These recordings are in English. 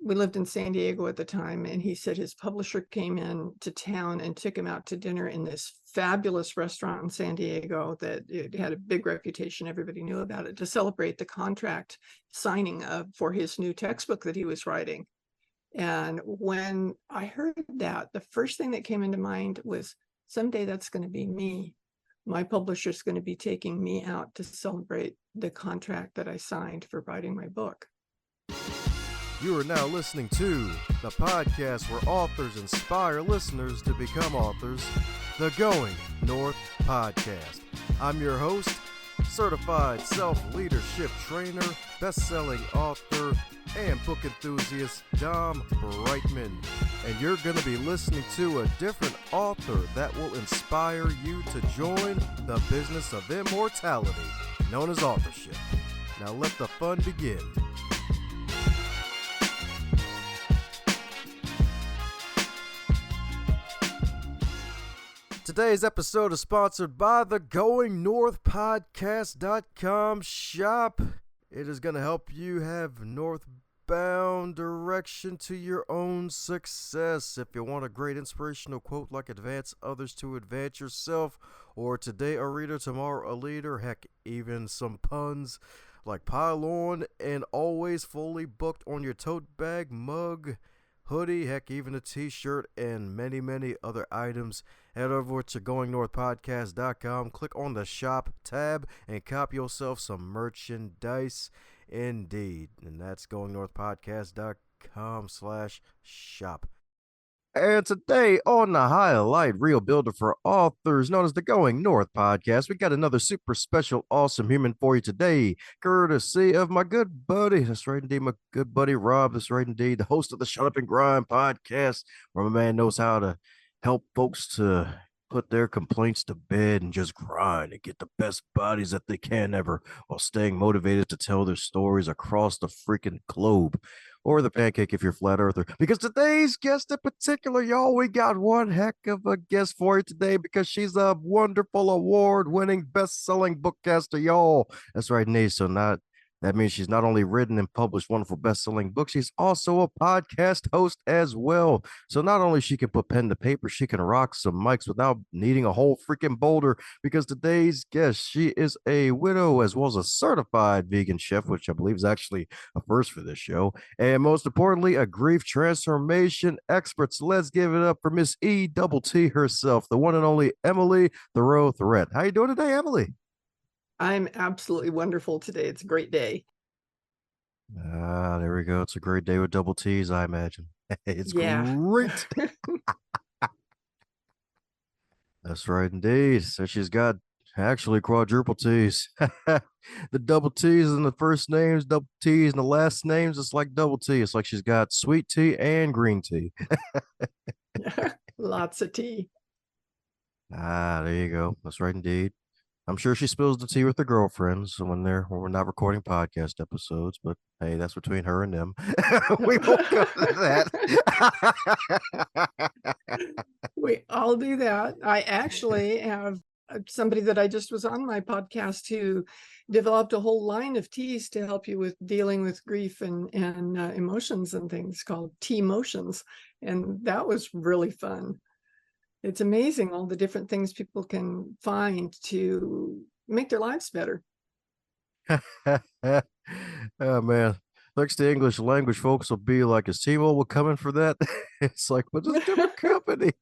we lived in San Diego at the time, and he said his publisher came in to town and took him out to dinner in this fabulous restaurant in San Diego that it had a big reputation. Everybody knew about it, to celebrate the contract signing for his new textbook that he was writing. And when I heard that, the first thing that came into mind was, someday that's going to be me. My publisher's going to be taking me out to celebrate the contract that I signed for writing my book. You are now listening to the podcast where authors inspire listeners to become authors, the Going North Podcast. I'm your host, certified self-leadership trainer, best-selling author, and book enthusiast, DomBrightmon. And you're going to be listening to a different author that will inspire you to join the business of immortality, known as authorship. Now let the fun begin. Today's episode is sponsored by the GoingNorthPodcast.com shop. It is going to help you have northbound direction to your own success. If you want a great inspirational quote like advance others to advance yourself, or today a reader, tomorrow a leader, heck, even some puns like pile on and always fully booked on your tote bag, mug, hoodie, heck, even a t-shirt, and many, many other items, head over to GoingNorthPodcast.com, click on the shop tab, and cop yourself some merchandise indeed. And that's GoingNorthPodcast.com/shop. And today on the Highlight Reel Builder for Authors, known as the Going North Podcast, we got another super special, awesome human for you today, courtesy of my good buddy. That's right, indeed, my good buddy Rob. That's right, indeed, the host of the Shut Up and Grind podcast, where my man knows how to help folks to put their complaints to bed and just grind and get the best bodies that they can ever, while staying motivated to tell their stories across the freaking globe. Or the pancake if you're flat earther. Because today's guest in particular, y'all, we got one heck of a guest for you today, because she's a wonderful award-winning best-selling bookcaster, y'all. That's right, Nate. That means she's not only written and published wonderful best-selling books, she's also a podcast host as well. So not only she can put pen to paper, she can rock some mics without needing a whole freaking boulder, because today's guest, she is a widow as well as a certified vegan chef, which I believe is actually a first for this show. And most importantly, a grief transformation expert. So let's give it up for Miss E-double-T herself, the one and only Emily Thiroux Threatt. How you doing today, Emily? I'm absolutely wonderful today. It's a great day. There we go. It's a great day with double T's, I imagine. It's Yeah. great. That's right, indeed. So she's got actually quadruple T's. The double T's in the first names, double T's in the last names. It's like double T. It's like she's got sweet tea and green tea. Lots of tea. There you go. That's right, indeed. I'm sure she spills the tea with her girlfriends when we're not recording podcast episodes, but hey, that's between her and them. We won't go to that. We all do that. I actually have somebody that I just was on my podcast who developed a whole line of teas to help you with dealing with grief and emotions and things, called tea motions. And that was really fun. It's amazing all the different things people can find to make their lives better. Oh man, thanks to English language folks will be like, is T-Mobile coming for that? It's like, but it's a different company.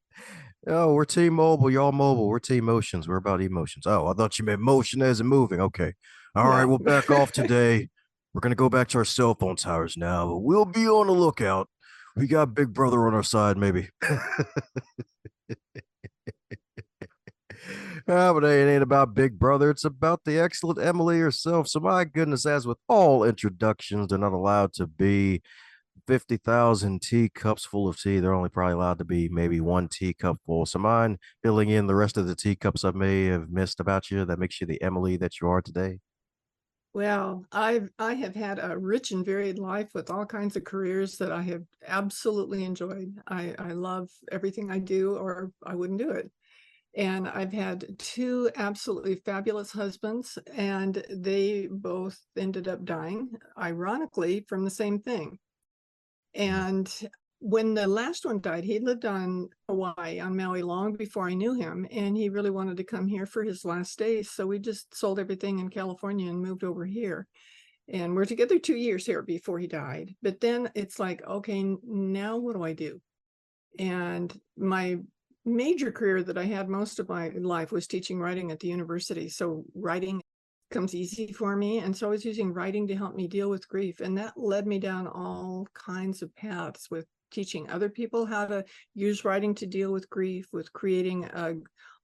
Oh, we're T-Mobile, y'all mobile. We're T-Motions. We're about emotions. Oh, I thought you meant motion as in moving. Okay. All right, we'll back off today. We're going to go back to our cell phone towers now, but we'll be on the lookout. We got Big Brother on our side, maybe. But hey, it ain't about Big Brother. It's about the excellent Emily herself. So my goodness, as with all introductions, they're not allowed to be 50,000 teacups full of tea. They're only probably allowed to be maybe one teacup full. So mind filling in the rest of the teacups I may have missed about you that makes you the Emily that you are today? Well, I have had a rich and varied life with all kinds of careers that I have absolutely enjoyed. I love everything I do, or I wouldn't do it. And I've had two absolutely fabulous husbands, and they both ended up dying, ironically, from the same thing. And when the last one died, he lived on Hawaii, on Maui, long before I knew him. And he really wanted to come here for his last days. So we just sold everything in California and moved over here. And we're together 2 years here before he died. But then it's like, okay, now what do I do? And my major career that I had most of my life was teaching writing at the university. So writing comes easy for me. And so I was using writing to help me deal with grief. And that led me down all kinds of paths with teaching other people how to use writing to deal with grief, with creating a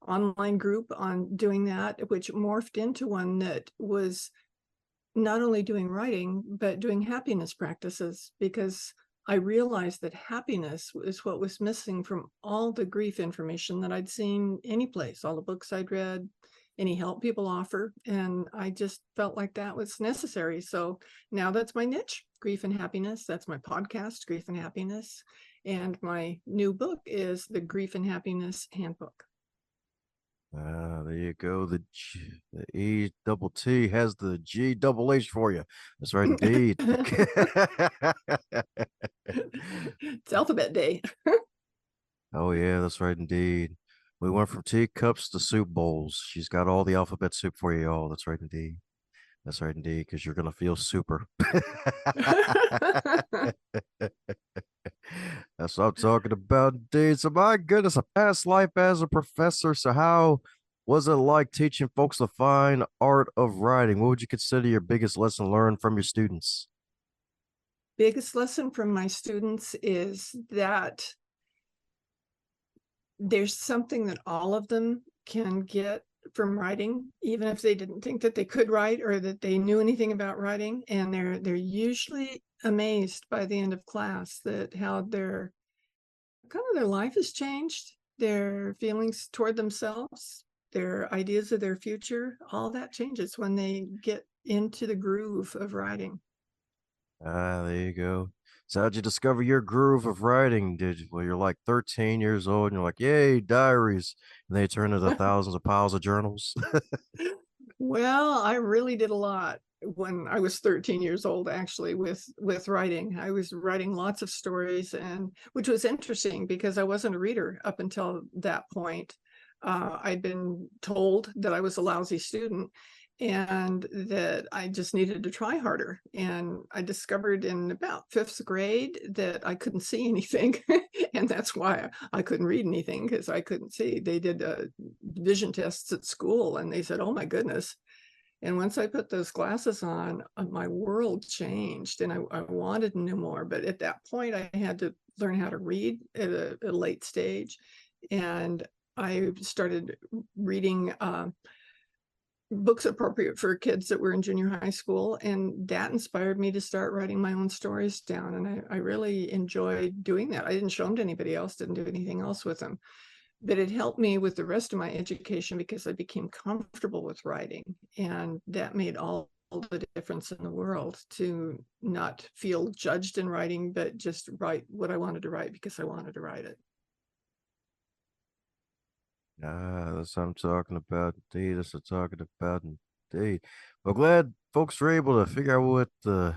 online group on doing that, which morphed into one that was not only doing writing, but doing happiness practices, because I realized that happiness is what was missing from all the grief information that I'd seen any place, all the books I'd read, any help people offer. And I just felt like that was necessary. So now that's my niche, Grief and Happiness. That's my podcast, Grief and Happiness. And my new book is the Grief and Happiness Handbook. There you go. The E double T has the G double H for you. That's right, indeed. It's alphabet day. Oh yeah, that's right, indeed. We went from teacups to soup bowls. She's got all the alphabet soup for you all. That's right, indeed. That's right, indeed, because you're gonna feel super. That's what I'm talking about, indeed. So my goodness, a past life as a professor. So how was it like teaching folks the fine art of writing? What would you consider your biggest lesson learned from your students? Biggest lesson from my students is that there's something that all of them can get from writing, even if they didn't think that they could write or that they knew anything about writing. And they're usually amazed by the end of class that how their life has changed, their feelings toward themselves, their ideas of their future, all that changes when they get into the groove of writing. There you go. So how'd you discover your groove of writing? Well, you're like 13 years old and you're like, yay, diaries. And they turn into thousands of piles of journals. Well, I really did a lot when I was 13 years old, actually, with writing. I was writing lots of stories, and which was interesting because I wasn't a reader up until that point. I'd been told that I was a lousy student and that I just needed to try harder. And I discovered in about 5th grade that I couldn't see anything. And that's why I couldn't read anything, because I couldn't see. They did vision tests at school and they said, oh my goodness. And once I put those glasses on, my world changed and I wanted to know more. But at that point, I had to learn how to read at a late stage. And I started reading books appropriate for kids that were in junior high school. And that inspired me to start writing my own stories down. And I really enjoyed doing that. I didn't show them to anybody else, didn't do anything else with them. But it helped me with the rest of my education because I became comfortable with writing. And that made all the difference in the world, to not feel judged in writing, but just write what I wanted to write because I wanted to write it. That's what I'm talking about, indeed. That's what I'm talking about, indeed. Well, glad folks were able to figure out what the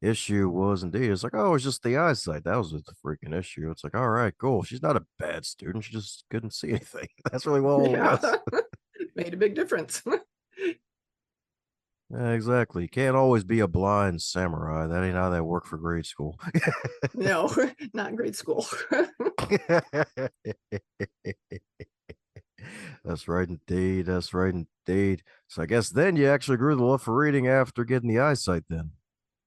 issue was, indeed. It's like, oh, it's just the eyesight. That was the freaking issue. It's like, all right, cool. She's not a bad student. She just couldn't see anything. That's really all it was. Made a big difference. Yeah, exactly. You can't always be a blind samurai. That ain't how that worked for grade school. No, not in grade school. That's right, indeed. That's right, indeed. So I guess then you actually grew the love for reading after getting the eyesight then.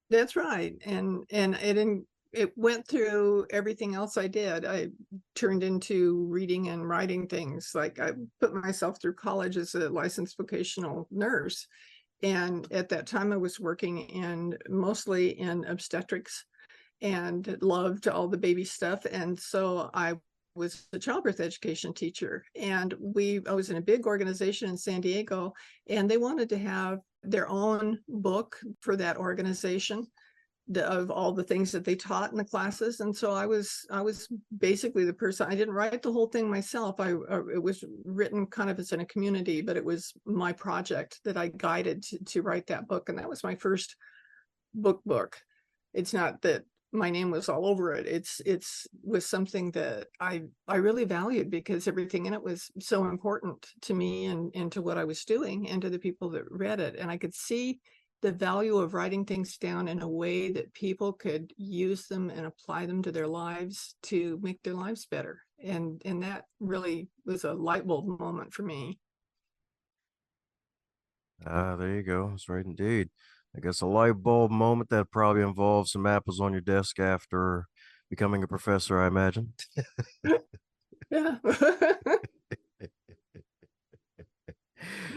That's right. And it went through everything else I did. I turned into reading and writing things. Like I put myself through college as a licensed vocational nurse. And at that time I was working mostly in obstetrics and loved all the baby stuff. And so I was a childbirth education teacher. And I was in a big organization in San Diego, and they wanted to have their own book for that organization of all the things that they taught in the classes. And so I was basically the person. I didn't write the whole thing myself. It was written kind of as in a community, but it was my project that I guided to write that book. And that was my first book. It's not that my name was all over it. It's was something that I really valued because everything in it was so important to me and to what I was doing and to the people that read it. And I could see the value of writing things down in a way that people could use them and apply them to their lives to make their lives better. And that really was a light bulb moment for me. Ah, there you go. That's right indeed. I guess a light bulb moment that probably involves some apples on your desk after becoming a professor, I imagine. Yeah.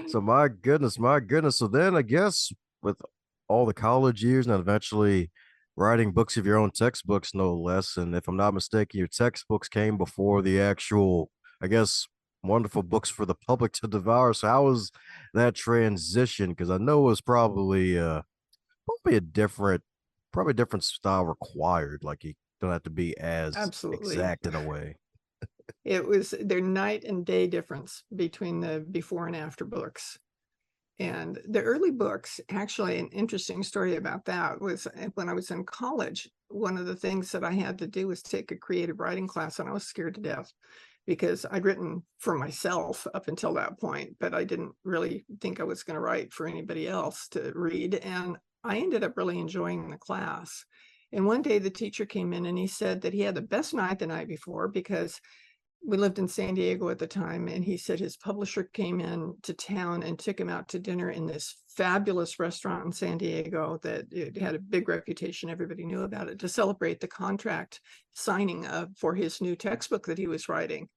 So my goodness, my goodness. So then I guess with all the college years and eventually writing books of your own, textbooks, no less. And if I'm not mistaken, your textbooks came before the actual, I guess, wonderful books for the public to devour. So how was that transition? Because I know it was probably a different style required. Like you don't have to be as Absolutely. exact in a way. They're night and day difference between the before and after books. And the early books, actually, an interesting story about that was when I was in college, one of the things that I had to do was take a creative writing class, and I was scared to death because I'd written for myself up until that point, but I didn't really think I was going to write for anybody else to read. And I ended up really enjoying the class. And one day the teacher came in and he said that he had the best night the night before because we lived in San Diego at the time, and he said his publisher came in to town and took him out to dinner in this fabulous restaurant in San Diego that it had a big reputation. Everybody knew about it, to celebrate the contract signing for his new textbook that he was writing.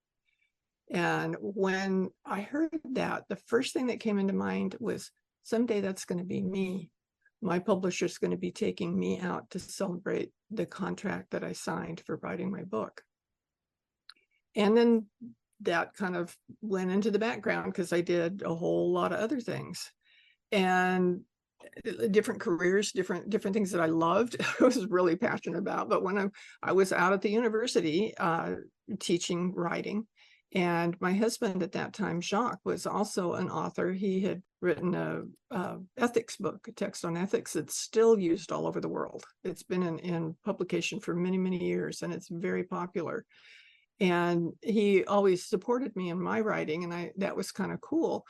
And when I heard that, the first thing that came into mind was someday that's going to be me. My publisher's going to be taking me out to celebrate the contract that I signed for writing my book. And then that kind of went into the background because I did a whole lot of other things and different careers, different things that I loved. I was really passionate about. But when I was out at the university teaching writing, and my husband at that time, Jacques, was also an author. He had written a ethics book, a text on ethics that's still used all over the world. It's been in publication for many, many years, and it's very popular. And he always supported me in my writing, and that was kind of cool.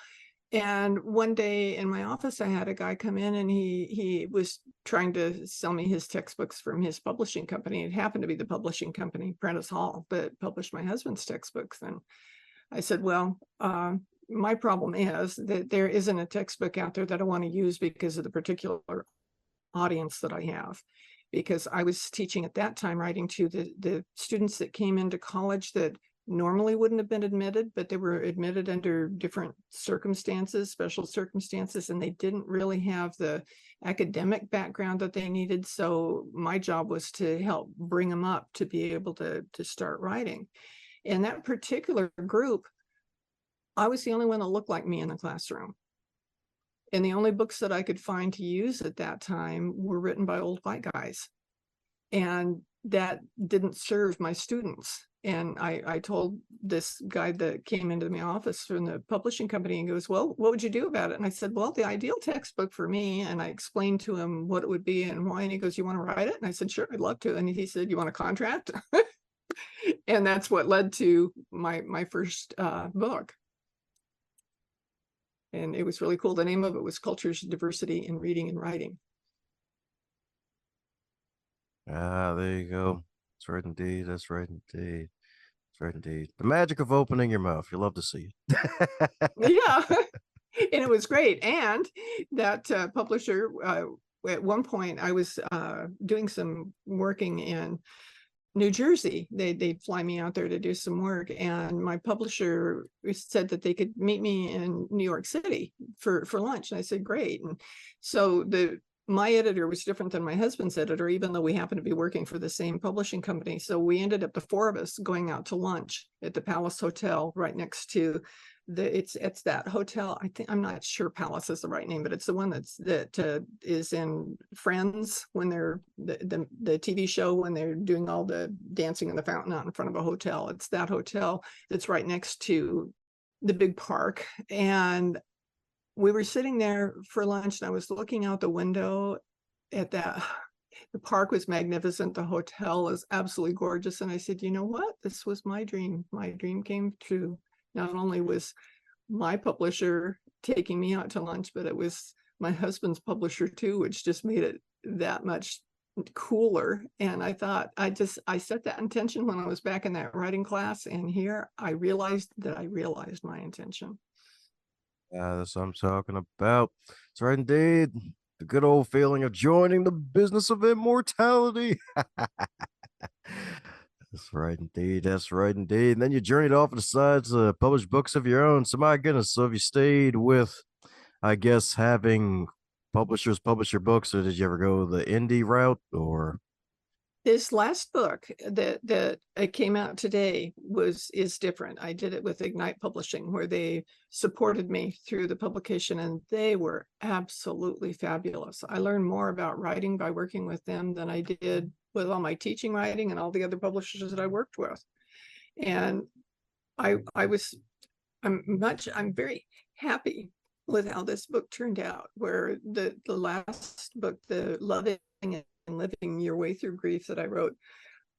And one day in my office, I had a guy come in, and he was trying to sell me his textbooks from his publishing company. It happened to be the publishing company, Prentice Hall, that published my husband's textbooks. And I said, well, my problem is that there isn't a textbook out there that I want to use because of the particular audience that I have. Because I was teaching at that time, writing to the students that came into college that normally wouldn't have been admitted, but they were admitted under different circumstances, special circumstances, and they didn't really have the academic background that they needed. So my job was to help bring them up to be able to start writing. And that particular group, I was the only one that looked like me in the classroom. And the only books that I could find to use at that time were written by old white guys. And that didn't serve my students. And I told this guy that came into my office from the publishing company and goes, well, what would you do about it? And I said, well, the ideal textbook for me. And I explained to him what it would be and why. And he goes, you want to write it? And I said, sure, I'd love to. And he said, you want a contract? And that's what led to my first book. And it was really cool. The name of it was Cultures, Diversity in Reading and Writing. Ah, there you go. That's right indeed. That's right indeed. That's right indeed. The magic of opening your mouth. You love to see it. Yeah. And it was great. And that publisher, at one point, I was doing some working in New Jersey. They'd fly me out there to do some work, and my publisher said that they could meet me in New York City for lunch. And I said, great. And so my editor was different than my husband's editor, even though we happened to be working for the same publishing company. So we ended up, the four of us, going out to lunch at the Palace Hotel right next to it's that hotel. I think, I'm not sure Palace is the right name, but it's the one that is in Friends, when they're the TV show, when they're doing all the dancing in the fountain out in front of a hotel. It's that hotel that's right next to the big park. And we were sitting there for lunch, and I was looking out the window at that The park was magnificent. The hotel was absolutely gorgeous. And I said, you know what? This was my dream. My dream came true. Not only was my publisher taking me out to lunch, but it was my husband's publisher too, which just made it that much cooler. And I thought, I set that intention when I was back in that writing class. And here I realized that I realized my intention. That's what I'm talking about. That's right, indeed. The good old feeling of joining the business of immortality. That's right, indeed. That's right, indeed. And then you journeyed off to the side to publish books of your own. So, my goodness. So, have you stayed with, I guess, having publishers publish your books, or did you ever go the indie route? Or This last book that it came out today is different. I did it with Ignite Publishing, where they supported me through the publication, and they were absolutely fabulous. I learned more about writing by working with them than I did with all my teaching writing and all the other publishers that I worked with. And I'm very happy with how this book turned out, where the last book, the Loving and Living Your Way Through Grief that I wrote,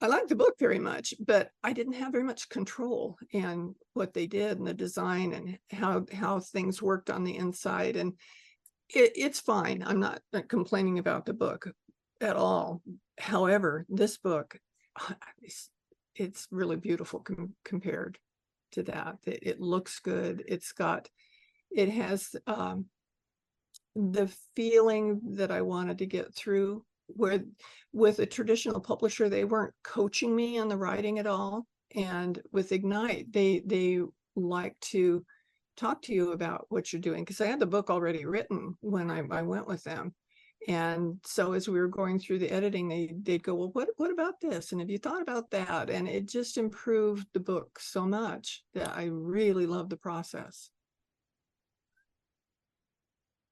I liked the book very much, but I didn't have very much control in what they did and the design and how things worked on the inside. And it's fine. I'm not complaining about the book at all. However, this book, it's really beautiful compared to that. It looks good. It has the feeling that I wanted to get through, where with a traditional publisher, they weren't coaching me on the writing at all. And with Ignite, they like to talk to you about what you're doing, because I had the book already written when I went with them. And so as we were going through the editing, they'd go, well, what about this? And have you thought about that? And it just improved the book so much that I really love the process.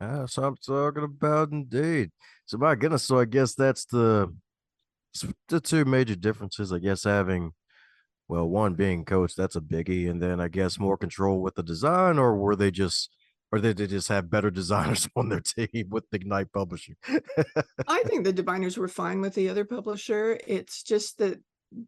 that's what I'm talking about, indeed. So, my goodness. So, I guess that's the two major differences. I guess having, well, one being coach, that's a biggie, and then I guess more control with the design, or or did they just have better designers on their team with Ignite Publishing? I think the diviners were fine with the other publisher. It's just that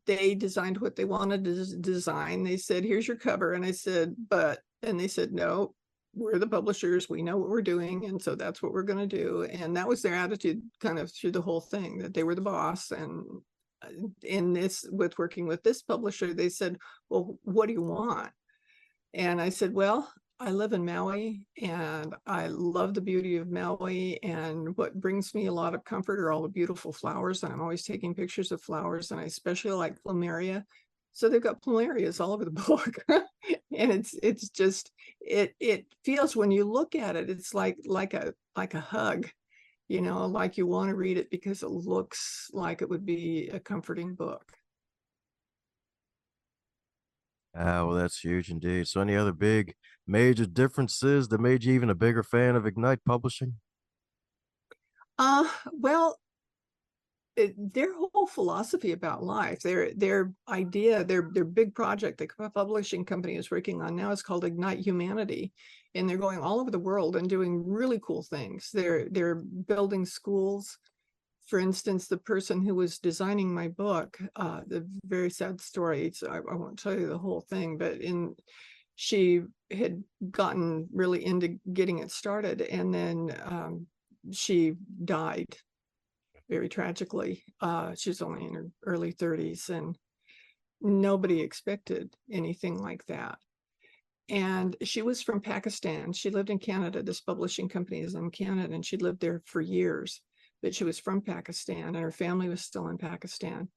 they designed what they wanted to design. They said, here's your cover. And I said, and they said, no, we're the publishers. We know what we're doing. And so that's what we're going to do. And that was their attitude kind of through the whole thing, that they were the boss. And in this, with working with this publisher, they said, well, what do you want? And I said, well, I live in Maui and I love the beauty of Maui. And what brings me a lot of comfort are all the beautiful flowers. And I'm always taking pictures of flowers. And I especially like plumeria. So they've got plumerias all over the book. And it's just, it feels, when you look at it, it's like a hug, like you want to read it because it looks like it would be a comforting book. Ah, well, that's huge indeed. So, any other big major differences that made you even a bigger fan of Ignite Publishing? Well, their whole philosophy about life, their idea, their big project the publishing company is working on now is called Ignite Humanity, and they're going all over the world and doing really cool things. They're building schools. For instance, the person who was designing my book, the very sad story, so I won't tell you the whole thing, but she had gotten really into getting it started, and then she died very tragically. She's only in her early 30s, and nobody expected anything like that. And she was from Pakistan. She lived in Canada. This publishing company is in Canada, and she lived there for years. But she was from Pakistan, and her family was still in Pakistan.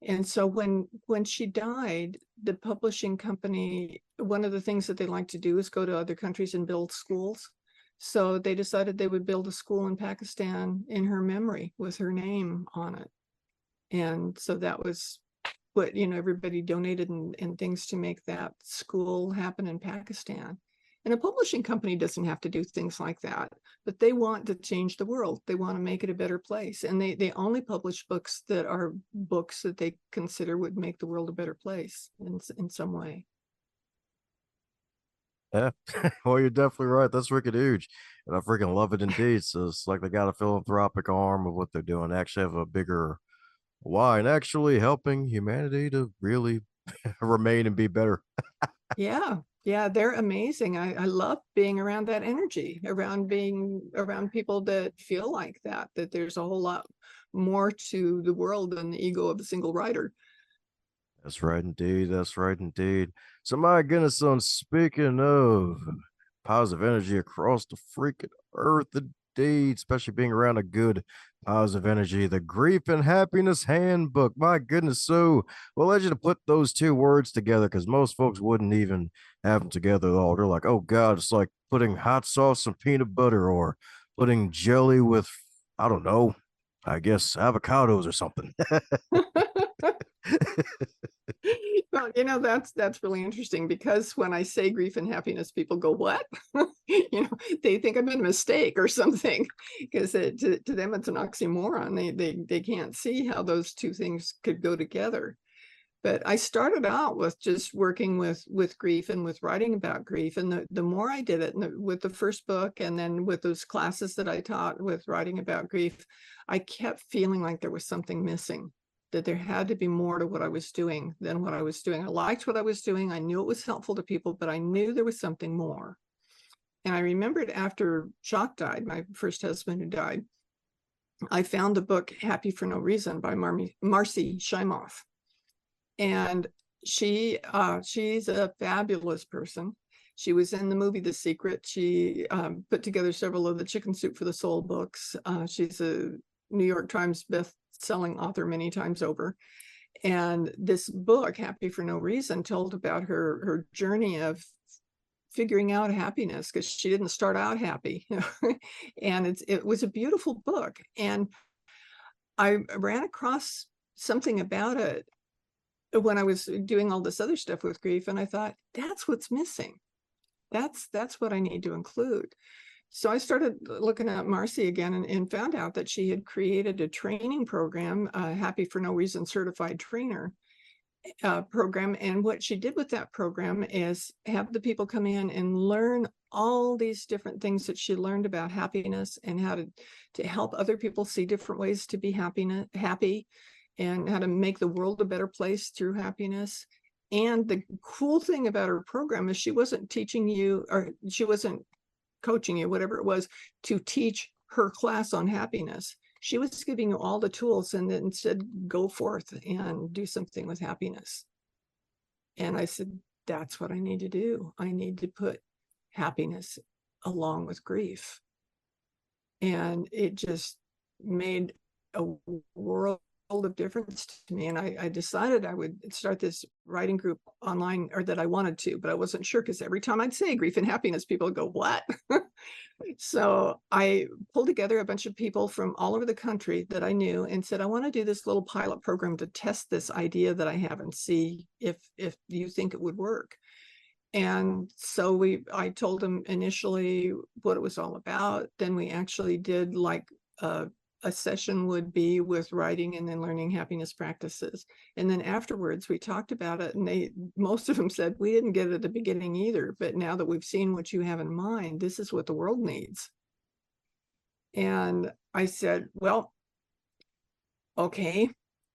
And so when she died, the publishing company, one of the things that they like to do is go to other countries and build schools. So they decided they would build a school in Pakistan in her memory with her name on it. And so that was what, everybody donated and things to make that school happen in Pakistan. And a publishing company doesn't have to do things like that, but they want to change the world. They want to make it a better place. And they only publish books that are books that they consider would make the world a better place in some way. Yeah. Well, you're definitely right. That's freaking huge. And I freaking love it indeed. So it's like they got a philanthropic arm of what they're doing. They actually have a bigger why and actually helping humanity to really remain and be better. Yeah. Yeah, they're amazing. I love being around that energy, around being around people that feel like that there's a whole lot more to the world than the ego of a single writer. That's right, indeed. That's right, indeed. So, my goodness, son, speaking of positive energy across the freaking earth, indeed, especially being around a good positive energy, the Grief and Happiness Handbook. My goodness. So, we'll let you to put those two words together because most folks wouldn't even have them together at all. They're like, oh, God, it's like putting hot sauce and peanut butter or putting jelly with, I don't know, I guess avocados or something. Well, that's really interesting because when I say grief and happiness, people go, "What?" They think I'm in a mistake or something because to them it's an oxymoron. They can't see how those two things could go together. But I started out with just working with grief and with writing about grief, and the more I did it, and with the first book, and then with those classes that I taught with writing about grief, I kept feeling like there was something missing, that there had to be more to what I was doing than what I was doing. I liked what I was doing. I knew it was helpful to people, but I knew there was something more. And I remembered after Jacques died, my first husband who died, I found the book Happy for No Reason by Marcy Shimoff. And she's a fabulous person. She was in the movie The Secret. She put together several of the Chicken Soup for the Soul books. She's a New York Times best-selling author many times over. And this book, Happy for No Reason, told about her journey of figuring out happiness, because she didn't start out happy. And it was a beautiful book. And I ran across something about it when I was doing all this other stuff with grief, and I thought, that's what's missing. That's what I need to include. So I started looking at Marcy again and found out that she had created a training program, Happy for No Reason Certified Trainer program. And what she did with that program is have the people come in and learn all these different things that she learned about happiness and how to help other people see different ways to be happy, and how to make the world a better place through happiness. And the cool thing about her program is she wasn't teaching you, or she wasn't coaching you, whatever it was, to teach her class on happiness. She was giving you all the tools and then said, go forth and do something with happiness. And I said, that's what I need to do. I need to put happiness along with grief. And it just made a world of difference to me. And I decided I would start this writing group online, or that I wanted to, but I wasn't sure because every time I'd say grief and happiness, people would go, what? So I pulled together a bunch of people from all over the country that I knew and said, I want to do this little pilot program to test this idea that I have and see if you think it would work. And so I told them initially what it was all about. Then we actually did like a session would be with writing and then learning happiness practices. And then afterwards we talked about it, and most of them said, we didn't get it at the beginning either, but now that we've seen what you have in mind, this is what the world needs. And I said, well, okay,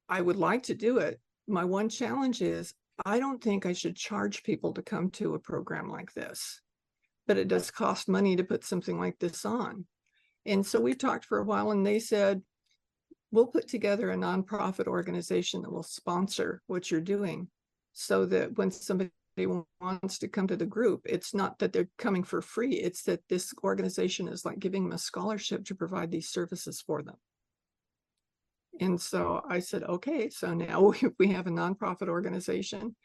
I would like to do it. My one challenge is I don't think I should charge people to come to a program like this, but it does cost money to put something like this on. And so we talked for a while, and they said, we'll put together a nonprofit organization that will sponsor what you're doing, so that when somebody wants to come to the group, it's not that they're coming for free. It's that this organization is like giving them a scholarship to provide these services for them. And so I said, okay, so now we have a nonprofit organization.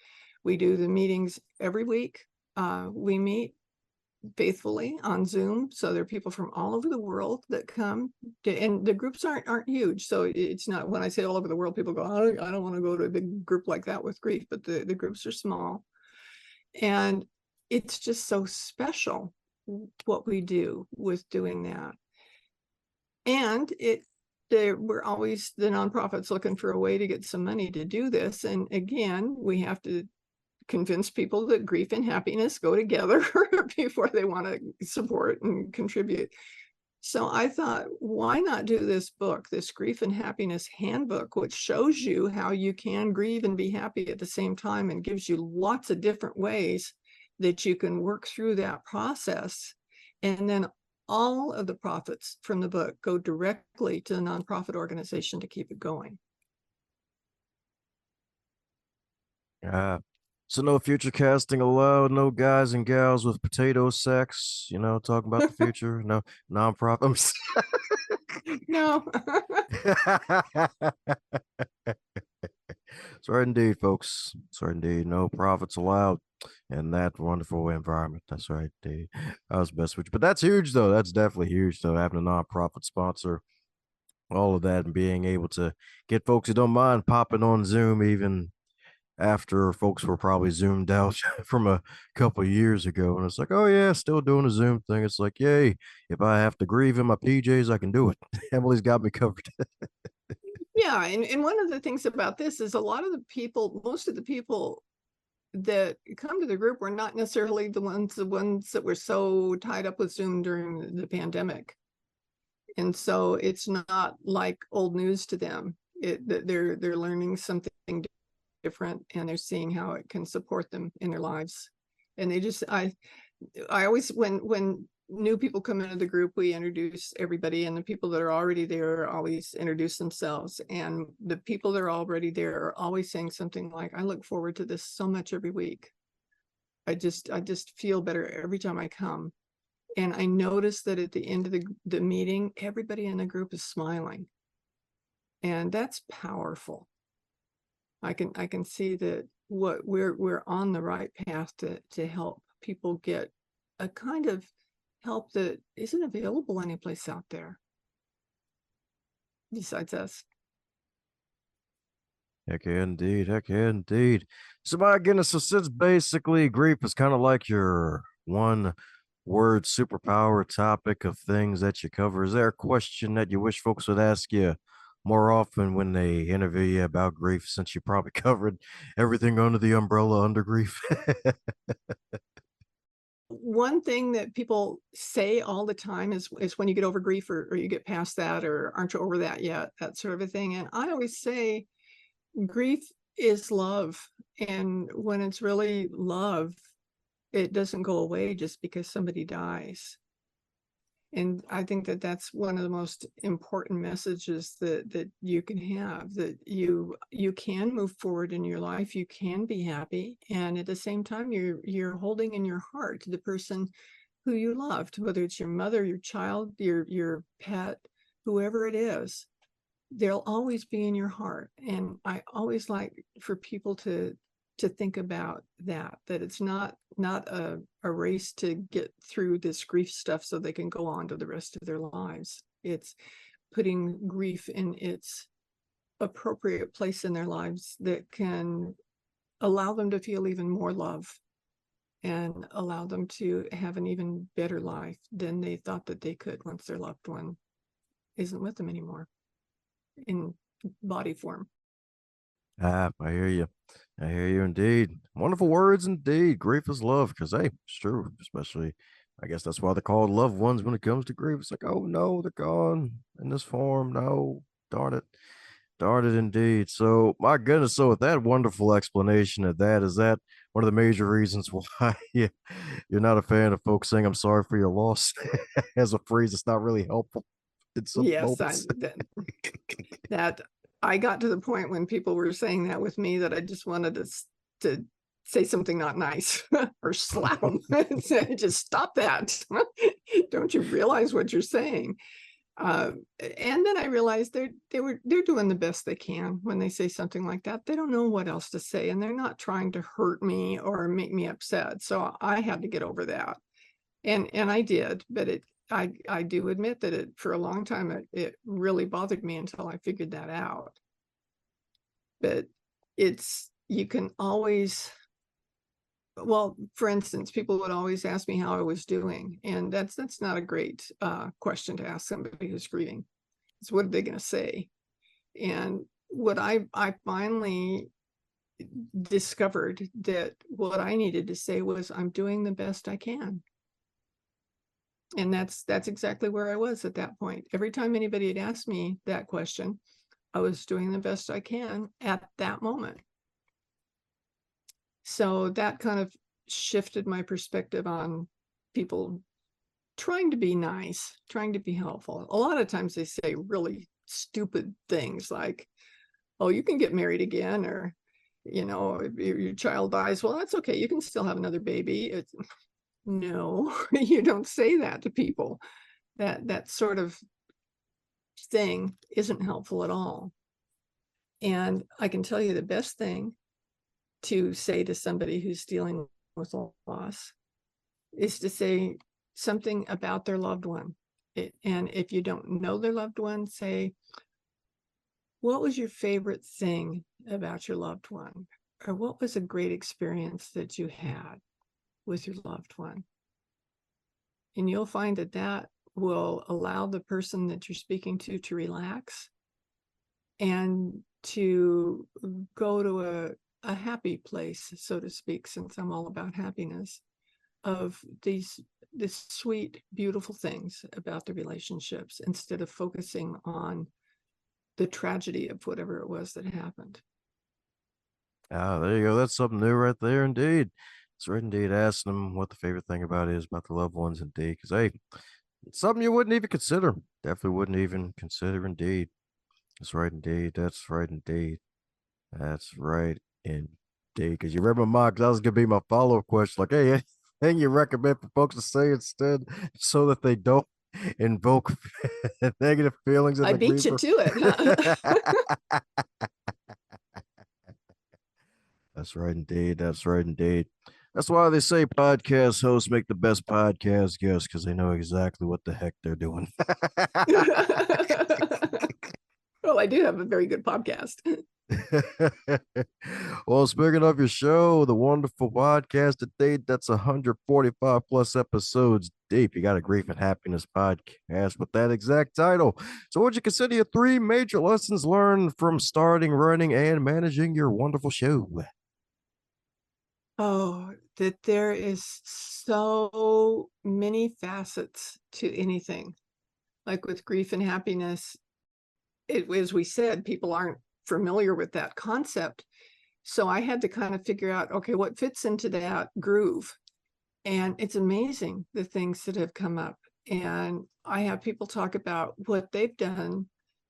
We do the meetings every week. We meet faithfully on Zoom. So there are people from all over the world that come and the groups aren't huge. So it's not, when I say all over the world, people go, oh, I don't want to go to a big group like that with grief, but the groups are small. And it's just so special what we do with doing that. And we're always, the nonprofits, looking for a way to get some money to do this. And again, we have to convince people that grief and happiness go together before they want to support and contribute. So I thought, why not do this book, this Grief and Happiness Handbook, which shows you how you can grieve and be happy at the same time and gives you lots of different ways that you can work through that process. And then all of the profits from the book go directly to the nonprofit organization to keep it going. So no future casting allowed, no guys and gals with potato sacks, talking about the future, no nonprofit. No. Sorry indeed, folks. Sorry indeed. No profits allowed in that wonderful environment. That's right, indeed. I was best with you. But that's huge, though. That's definitely huge, though, having a nonprofit sponsor, all of that, and being able to get folks who don't mind popping on Zoom even after folks were probably zoomed out from a couple of years ago. And it's like, oh, yeah, still doing a Zoom thing. It's like, yay, if I have to grieve in my PJs, I can do it. Emily's got me covered. Yeah, and one of the things about this is a lot of the people, most of the people that come to the group were not necessarily the ones that were so tied up with Zoom during the pandemic. And so it's not like old news to them. They're learning something different, and they're seeing how it can support them in their lives. And they just, I always, when new people come into the group, we introduce everybody, and the people that are already there always introduce themselves. And the people that are already there are always saying something like, I look forward to this so much every week. I just feel better every time I come. And I notice that at the end of the meeting, everybody in the group is smiling. And that's powerful. I can see that we're on the right path to help people get a kind of help that isn't available anyplace out there besides us. Heck yeah, indeed. Heck yeah, indeed. So my goodness, so since basically grief is kind of like your one word superpower topic of things that you cover, is there a question that you wish folks would ask you more often when they interview you about grief, since you probably covered everything under the umbrella under grief? One thing that people say all the time is when you get over grief, or you get past that, or aren't you over that yet, that sort of a thing. And I always say grief is love. And when it's really love, it doesn't go away just because somebody dies. And I think that that's one of the most important messages that you can have, that you can move forward in your life, you can be happy, and at the same time you're holding in your heart the person who you loved, whether it's your mother, your child, your pet, whoever it is. They'll always be in your heart. And I always like for people to think about that it's not a race to get through this grief stuff so they can go on to the rest of their lives. It's putting grief in its appropriate place in their lives that can allow them to feel even more love and allow them to have an even better life than they thought that they could once their loved one isn't with them anymore in body form. I hear you. I hear you indeed. Wonderful words indeed. Grief is love, because hey, it's true. Especially, I guess that's why they're called loved ones when it comes to grief. It's like, oh no, they're gone in this form. No, darn it. Darn it indeed. So my goodness. So with that wonderful explanation of that, is that one of the major reasons why you're not a fan of folks saying I'm sorry for your loss as a phrase that's not really helpful in some Yes, moments? that I got to the point when people were saying that with me that I just wanted to say something not nice or slap them and say, just stop that. Don't you realize what you're saying? And then I realized they're doing the best they can when they say something like that. They don't know what else to say, and they're not trying to hurt me or make me upset. So I had to get over that. And I did, but I do admit that for a long time, it really bothered me until I figured that out. But you can always, well, for instance, people would always ask me how I was doing. And that's not a great question to ask somebody who's grieving. It's what are they going to say? And what I finally discovered that what I needed to say was, I'm doing the best I can. And that's exactly where I was at that point. Every time anybody had asked me that question, I was doing the best I can at that moment. So that kind of shifted my perspective on people trying to be nice, trying to be helpful. A lot of times they say really stupid things like, oh, you can get married again, or, you know, if your child dies, well, that's okay. You can still have another baby. No, you don't say that to people. That sort of thing isn't helpful at all. And I can tell you the best thing to say to somebody who's dealing with loss is to say something about their loved one. And if you don't know their loved one, say, what was your favorite thing about your loved one? Or what was a great experience that you had with your loved one? And you'll find that that will allow the person that you're speaking to relax and to go to a happy place, so to speak, since I'm all about happiness, of this sweet, beautiful things about the relationships, instead of focusing on the tragedy of whatever it was that happened. Ah, there you go. That's something new right there, indeed. It's right, indeed. Asking them what the favorite thing about it is about the loved ones, indeed. Because, hey, it's something you wouldn't even consider. Definitely wouldn't even consider, indeed. That's right, indeed. That's right, indeed. That's right, indeed. Because you read my mind, 'cause that was going to be my follow up question. Like, hey, anything you recommend for folks to say instead so that they don't invoke negative feelings in I the beat you griever? to it, huh? That's right, indeed. That's right, indeed. That's why they say podcast hosts make the best podcast guests, because they know exactly what the heck they're doing. Well, I do have a very good podcast. Well, speaking of your show, the wonderful podcast to date, that's 145 plus episodes deep. You got a Grief and Happiness podcast with that exact title. So, what'd you consider your three major lessons learned from starting, running, and managing your wonderful show? Oh, that there is so many facets to anything. Like with grief and happiness, as we said, people aren't familiar with that concept. So I had to kind of figure out, okay, what fits into that groove? And it's amazing the things that have come up. And I have people talk about what they've done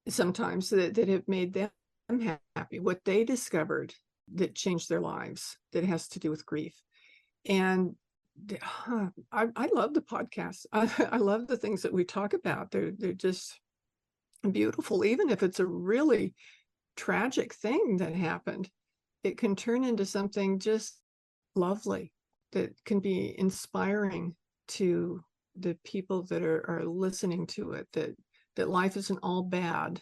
sometimes that have made them happy, what they discovered that changed their lives that has to do with grief. And I love the podcast. I love the things that we talk about. They're just beautiful. Even if it's a really tragic thing that happened, it can turn into something just lovely that can be inspiring to the people that are listening to it, that life isn't all bad.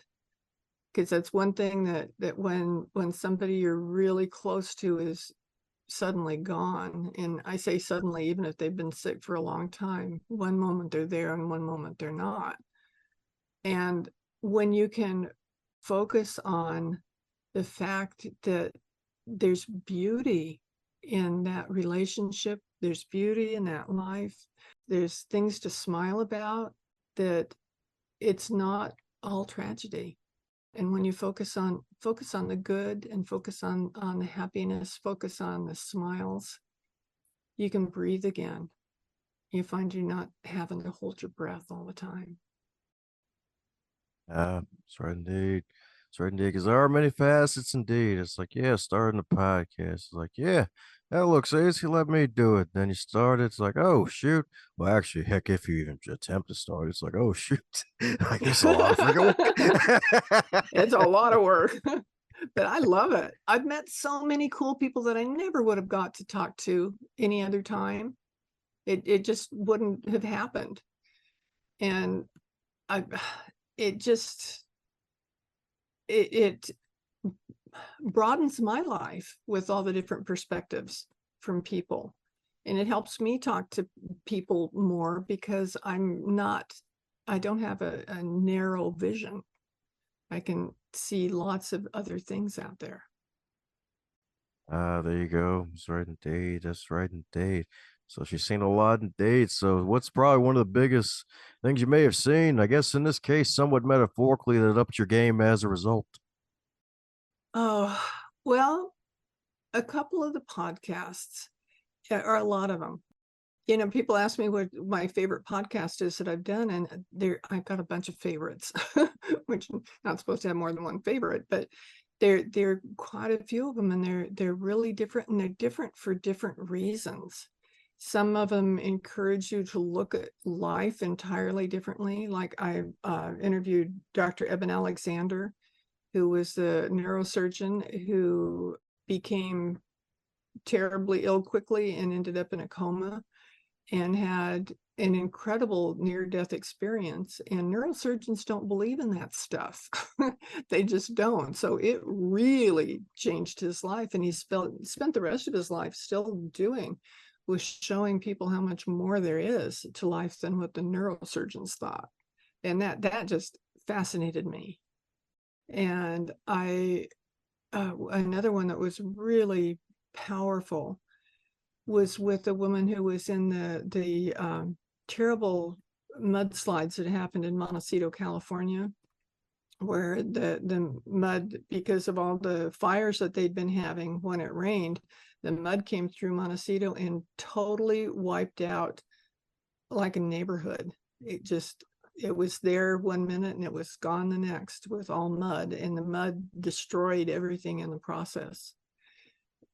Because that's one thing that when somebody you're really close to is suddenly gone, and I say suddenly, even if they've been sick for a long time, one moment they're there and one moment they're not. And when you can focus on the fact that there's beauty in that relationship, there's beauty in that life, there's things to smile about, that it's not all tragedy. And when you focus on the good, and focus on the happiness, focus on the smiles, you can breathe again. You find you're not having to hold your breath all the time. That's right, indeed. That's right, indeed. Because there are many facets, indeed. It's like, yeah, starting a podcast. It's like, yeah, that looks easy. Let me do it. Then you start it. It's like, oh, shoot. Well, actually, heck, if you even attempt to start, it's like, oh, shoot. Like, it's a lot of freaking work. It's a lot of work, but I love it. I've met so many cool people that I never would have got to talk to any other time. It just wouldn't have happened. And I, it just, it broadens my life with all the different perspectives from people. And it helps me talk to people more, because I don't have a narrow vision. I can see lots of other things out there. Ah, there you go. That's right indeed. That's right indeed. So she's seen a lot indeed. So what's probably one of the biggest things you may have seen? I guess in this case, somewhat metaphorically, that upped your game as a result. Oh, well, a couple of the podcasts, yeah, or a lot of them. You know, people ask me what my favorite podcast is that I've done, and I've got a bunch of favorites, which I'm not supposed to have more than one favorite, but there are quite a few of them, and they're really different, and they're different for different reasons. Some of them encourage you to look at life entirely differently. Like I interviewed Dr. Eben Alexander, who was the neurosurgeon who became terribly ill quickly and ended up in a coma and had an incredible near-death experience. And neurosurgeons don't believe in that stuff. They just don't. So it really changed his life. And he spent the rest of his life still doing, was showing people how much more there is to life than what the neurosurgeons thought. And that just fascinated me. And another one that was really powerful was with a woman who was in the terrible mudslides that happened in Montecito, California, where the mud, because of all the fires that they'd been having when it rained, the mud came through Montecito and totally wiped out like a neighborhood. It was there one minute and it was gone the next with all mud, and the mud destroyed everything in the process.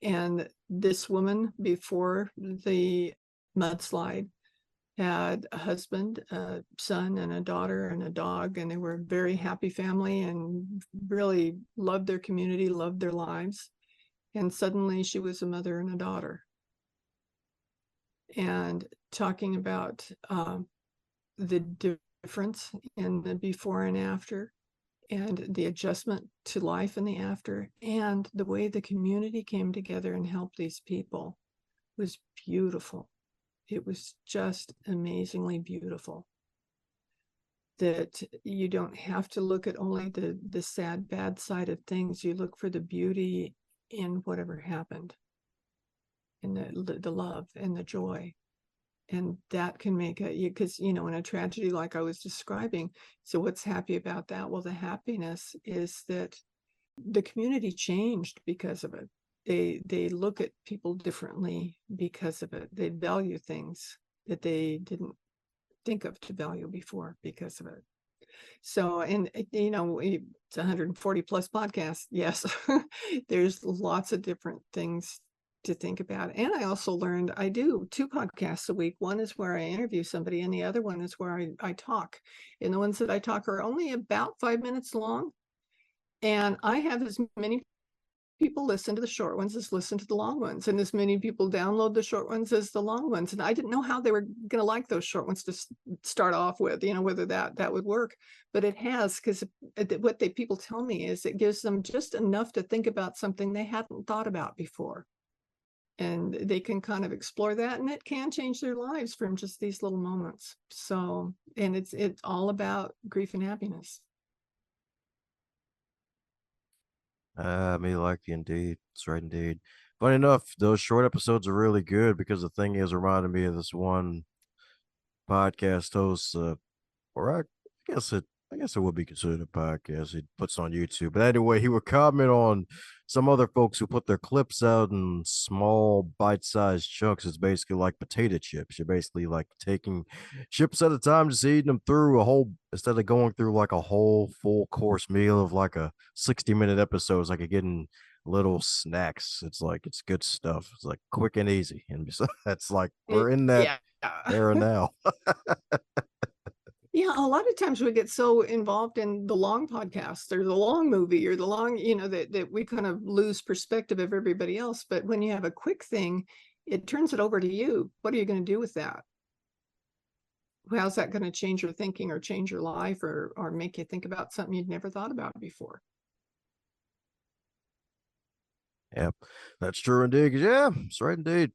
And this woman, before the mudslide, had a husband, a son, and a daughter, and a dog, and they were a very happy family and really loved their community, loved their lives. And suddenly she was a mother and a daughter. And talking about the difference in the before and after, and the adjustment to life in the after, and the way the community came together and helped these people was beautiful. It was just amazingly beautiful. That you don't have to look at only the sad, bad side of things. You look for the beauty in whatever happened, in the love and the joy. And that can make because, in a tragedy like I was describing, so what's happy about that? Well, the happiness is that the community changed because of it. They look at people differently because of it. They value things that they didn't think of to value before because of it. So, and it's 140 plus podcasts. Yes, there's lots of different things to think about. And I also learned I do 2 podcasts a week. One is where I interview somebody, and the other one is where I talk. And the ones that I talk are only about 5 minutes long. And I have as many people listen to the short ones as listen to the long ones, and as many people download the short ones as the long ones. And I didn't know how they were going to like those short ones to start off with, whether that would work, but it has, because what people tell me is it gives them just enough to think about something they hadn't thought about before, and they can kind of explore that, and it can change their lives from just these little moments. So, and it's all about grief and happiness. Me like you indeed. That's right indeed. Funny enough, those short episodes are really good because the thing is reminding me of this one podcast host, or I guess it would be considered a podcast. He puts on YouTube. But anyway, he would comment on some other folks who put their clips out in small bite-sized chunks. It's basically like potato chips. You're basically like taking chips at a time, just eating them through a whole, instead of going through like a whole full course meal of like a 60-minute episode. It's like you're getting little snacks. It's like it's good stuff. It's like quick and easy. And that's like we're in that Yeah. era now. Yeah, a lot of times we get so involved in the long podcast or the long movie or the long, that we kind of lose perspective of everybody else. But when you have a quick thing, it turns it over to you. What are you going to do with that? How's that going to change your thinking or change your life, or make you think about something you'd never thought about before? Yep, that's true indeed. Yeah, it's right indeed.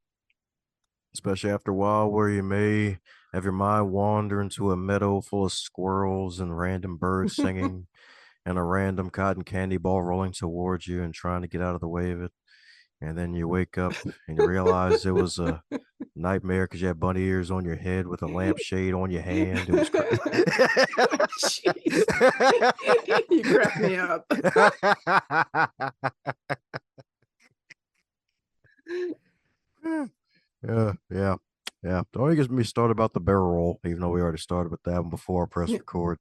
Especially after a while, where you may have your mind wander into a meadow full of squirrels and random birds singing and a random cotton candy ball rolling towards you and trying to get out of the way of it. and then you wake up and you realize it was a nightmare because you had bunny ears on your head with a lampshade on your hand. It was crazy. Jeez. You crack me up. Yeah. Don't even get me started about the barrel roll, even though we already started with that one before I press record.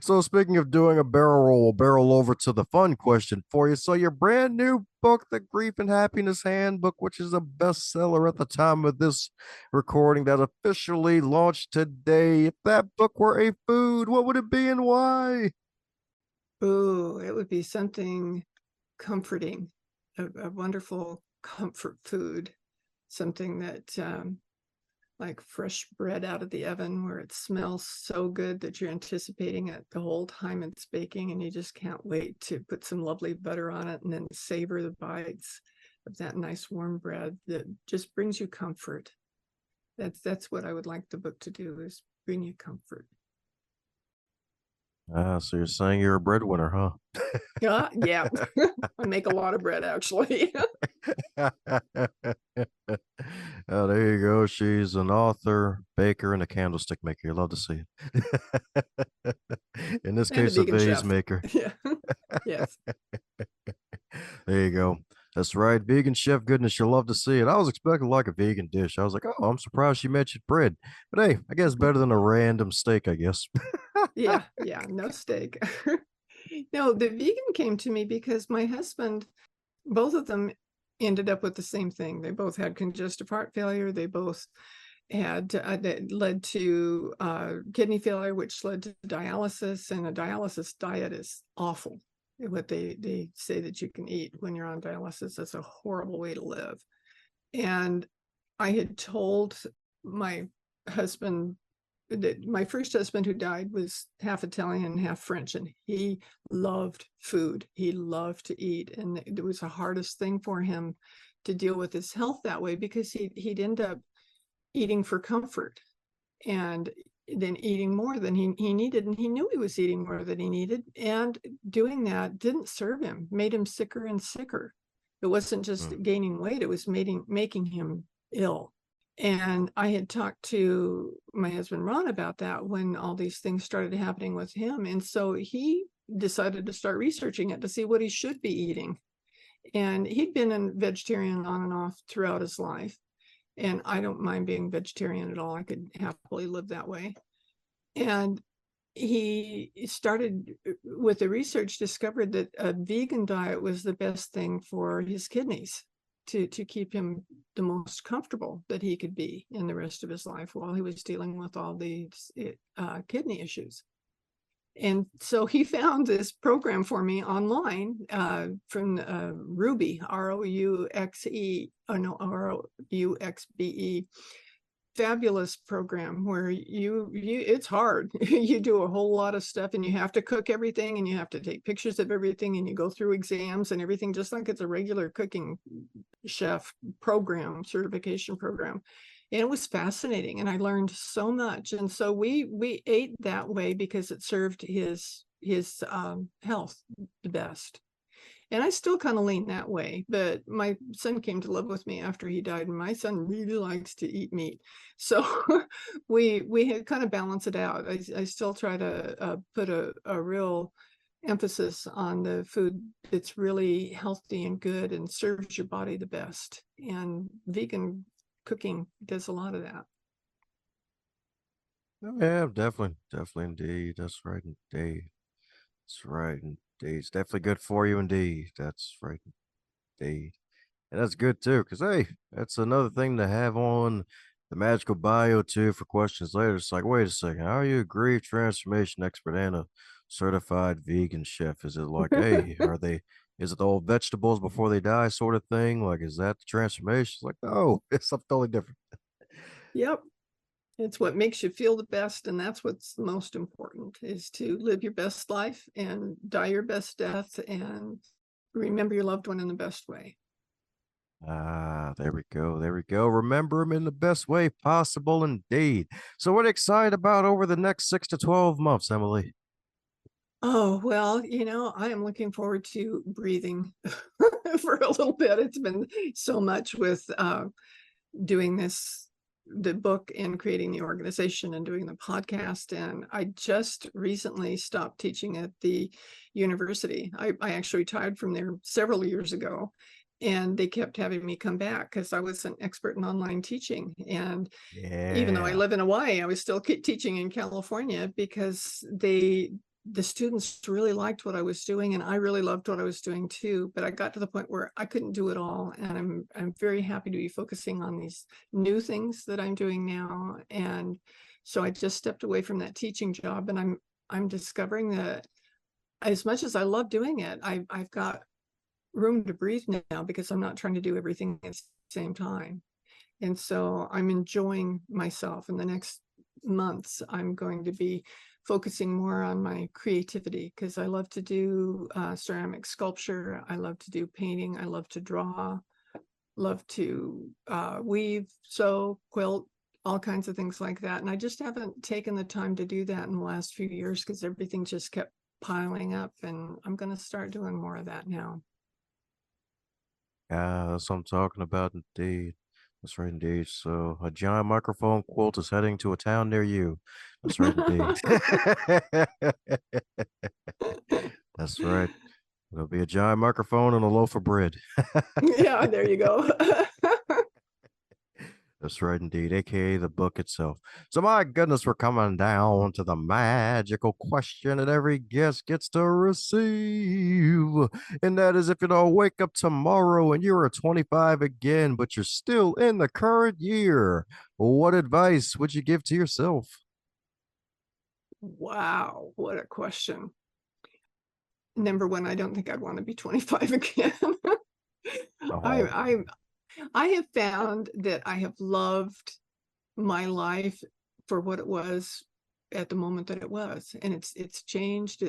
So speaking of doing a barrel roll, we'll barrel over to the fun question for you. So your brand new book, The Grief and Happiness Handbook, which is a bestseller at the time of this recording that officially launched today. If that book were a food, what would it be and why? Ooh, it would be something comforting, a wonderful comfort food, something that like fresh bread out of the oven where it smells so good that you're anticipating it the whole time it's baking, and you just can't wait to put some lovely butter on it and then savor the bites of that nice warm bread that just brings you comfort. That's what I would like the book to do, is bring you comfort. So you're saying you're a breadwinner, huh? Yeah. I make a lot of bread, actually. Oh, there you go. She's an author, baker, and a candlestick maker. You love to see it. In this And a case, a vegan vase chef. maker. Yeah. Yes. There you go. That's right. Vegan chef goodness. You'll love to see it. I was expecting like a vegan dish. I was like, oh, I'm surprised she mentioned bread. But hey, I guess better than a random steak, I guess. Yeah. No steak. No, the vegan came to me because my husband, both of them ended up with the same thing. They both had congestive heart failure. They both had that led to kidney failure, which led to dialysis. And a dialysis diet is awful. What they say that you can eat when you're on dialysis, that's a horrible way to live. And I had told my husband that my first husband, who died, was half Italian and half French, and he loved food. He loved to eat, and it was the hardest thing for him to deal with his health that way, because he'd end up eating for comfort and then eating more than he needed, and he knew he was eating more than he needed, and doing that didn't serve him, made him sicker and sicker. It wasn't just gaining weight, it was making him ill. And I had talked to my husband Ron about that when all these things started happening with him, and so he decided to start researching it to see what he should be eating. And he'd been a vegetarian on and off throughout his life, and I don't mind being vegetarian at all. I could happily live that way. And he started with the research, discovered that a vegan diet was the best thing for his kidneys, to keep him the most comfortable that he could be in the rest of his life while he was dealing with all these kidney issues. And so he found this program for me online from Ruby, Rouxe, Ruxbe, fabulous program where you it's hard. You do a whole lot of stuff, and you have to cook everything, and you have to take pictures of everything, and you go through exams and everything, just like it's a regular cooking chef program, certification program. And it was fascinating, and I learned so much. And so we ate that way because it served his health the best. And I still kind of lean that way, but my son came to live with me after he died, and my son really likes to eat meat. So we had kind of balance it out. I still try to put a real emphasis on the food that's really healthy and good and serves your body the best. And vegan cooking does a lot of that. Oh, yeah, definitely indeed. That's right indeed. That's right indeed. It's definitely good for you indeed. That's right indeed. And that's good too, because hey, that's another thing to have on the magical bio too for questions later. It's like, wait a second, how are you a grief transformation expert and a certified vegan chef? Is it like, hey, is it the old vegetables before they die sort of thing? Like, is that the transformation? It's like, no, it's something totally different. Yep. It's what makes you feel the best, and that's what's most important, is to live your best life and die your best death and remember your loved one in the best way. Ah, there we go. There we go. Remember them in the best way possible indeed. So what are you excited about over the next 6 to 12 months, Emily? Oh, well, I am looking forward to breathing for a little bit. It's been so much with doing the book and creating the organization and doing the podcast. And I just recently stopped teaching at the university. I actually retired from there several years ago. And they kept having me come back because I was an expert in online teaching. And even though I Yeah. live in Hawaii, I was still teaching in California because the students really liked what I was doing, and I really loved what I was doing too. But I got to the point where I couldn't do it all, and I'm very happy to be focusing on these new things that I'm doing now. And so I just stepped away from that teaching job, and I'm discovering that as much as I love doing it, I've got room to breathe now because I'm not trying to do everything at the same time. And so I'm enjoying myself. In the next months, I'm going to be focusing more on my creativity because I love to do ceramic sculpture. I love to do painting. I love to draw, love to weave, sew, quilt, all kinds of things like that. And I just haven't taken the time to do that in the last few years because everything just kept piling up. And I'm going to start doing more of that now. That's what I'm talking about, indeed. That's right, indeed. So, a giant microphone quilt is heading to a town near you. That's right, indeed. That's right. There'll be a giant microphone and a loaf of bread. Yeah, there you go. That's right, indeed, aka the book itself. So, my goodness, we're coming down to the magical question that every guest gets to receive. And that is if you don't wake up tomorrow and you're a 25 again, but you're still in the current year, what advice would you give to yourself? Wow, what a question. Number one, I don't think I'd want to be 25 again. I, Oh, I I have found that I have loved my life for what it was at the moment that it was, and it's changed.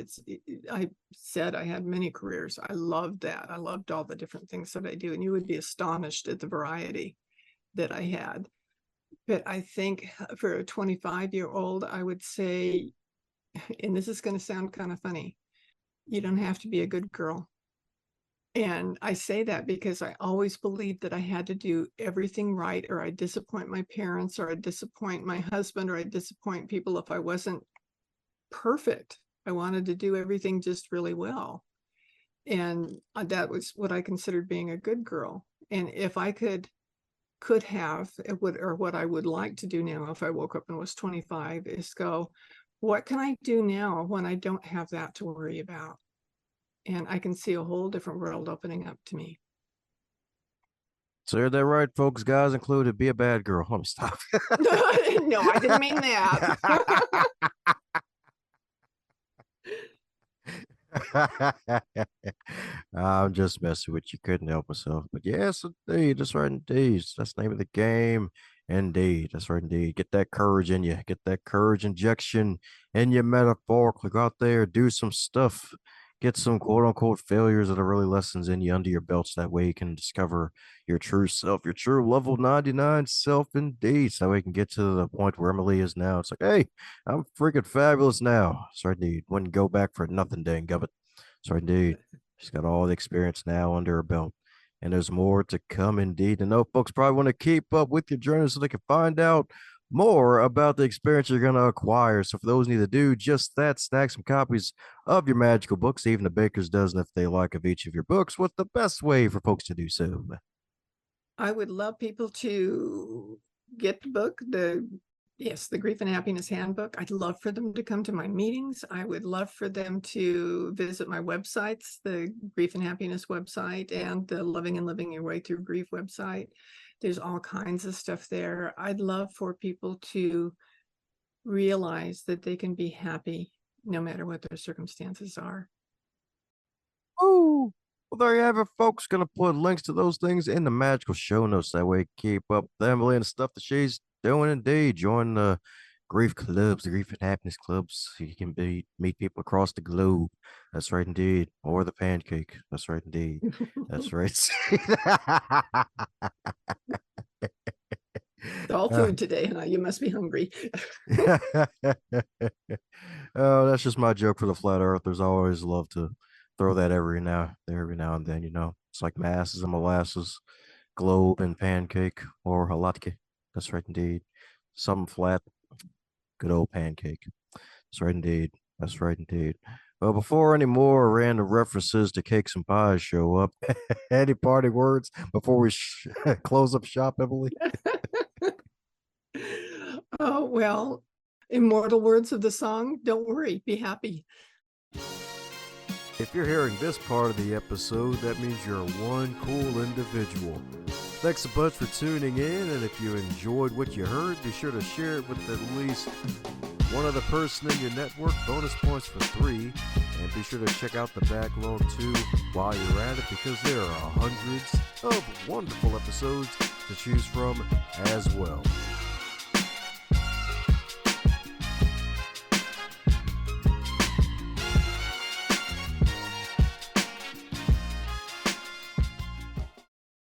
I said I had many careers. I loved that. I loved all the different things that I do, and you would be astonished at the variety that I had. But I think for a 25-year-old, I would say, and this is going to sound kind of funny, you don't have to be a good girl. And I say that because I always believed that I had to do everything right, or I'd disappoint my parents, or I'd disappoint my husband, or I'd disappoint people if I wasn't perfect. I wanted to do everything just really well. And that was what I considered being a good girl. And if I could have, or what I would like to do now if I woke up and was 25 is go, what can I do now when I don't have that to worry about? And I can see a whole different world opening up to me. so you're that right, folks, guys included. Be a bad girl. Let me stop. No, I didn't mean that. I'm just messing with you. Couldn't help myself. But yes, indeed. That's right, indeed. That's the name of the game. Indeed. That's right, indeed. Get that courage in you. Get that courage injection in you metaphorically. Go out there, do some stuff. Get some quote unquote failures that are really lessons in you under your belts. That way you can discover your true self, your true level 99 self, indeed. So we can get to the point where Emily is now. It's like, hey, I'm freaking fabulous now. Sorry, indeed. Wouldn't go back for nothing, dang gubbit. Sorry, indeed. She's got all the experience now under her belt. And there's more to come, indeed. And know folks probably want to keep up with your journey so they can find out more about the experience you're going to acquire. So, for those who need to do just that, snag some copies of your magical books, even the baker's dozen if they like, of each of your books. What's the best way for folks to do so? I would love people to get the book, the Grief and Happiness Handbook. I'd love for them to come to my meetings. I would love for them to visit my websites, the Grief and Happiness website and the Loving and Living Your Way Through Grief website. There's all kinds of stuff there. I'd love for people to realize that they can be happy no matter what their circumstances are. Oh, well, there you have it, folks. Gonna put links to those things in the magical show notes. That way, keep up with Emily and the stuff that she's doing. Indeed, join the grief clubs, the grief and happiness clubs. So you can meet people across the globe. That's right, indeed. Or the pancake. That's right, indeed. That's right. It's all food today, huh? You must be hungry. Oh, that's just my joke for the flat earthers. I always love to throw that every now and then. It's like masses and molasses, globe and pancake, or halatke. That's right, indeed. Something flat, good old pancake. That's right, indeed. That's right, indeed. Well, before any more random references to cakes and pies show up, any parting words before we close up shop, Emily? Oh, well, immortal words of the song, don't worry, be happy. If you're hearing this part of the episode, that means you're one cool individual. Thanks a bunch for tuning in, and if you enjoyed what you heard, be sure to share it with at least one other person in your network. Bonus points for 3. And be sure to check out the backlog too while you're at it, because there are hundreds of wonderful episodes to choose from as well.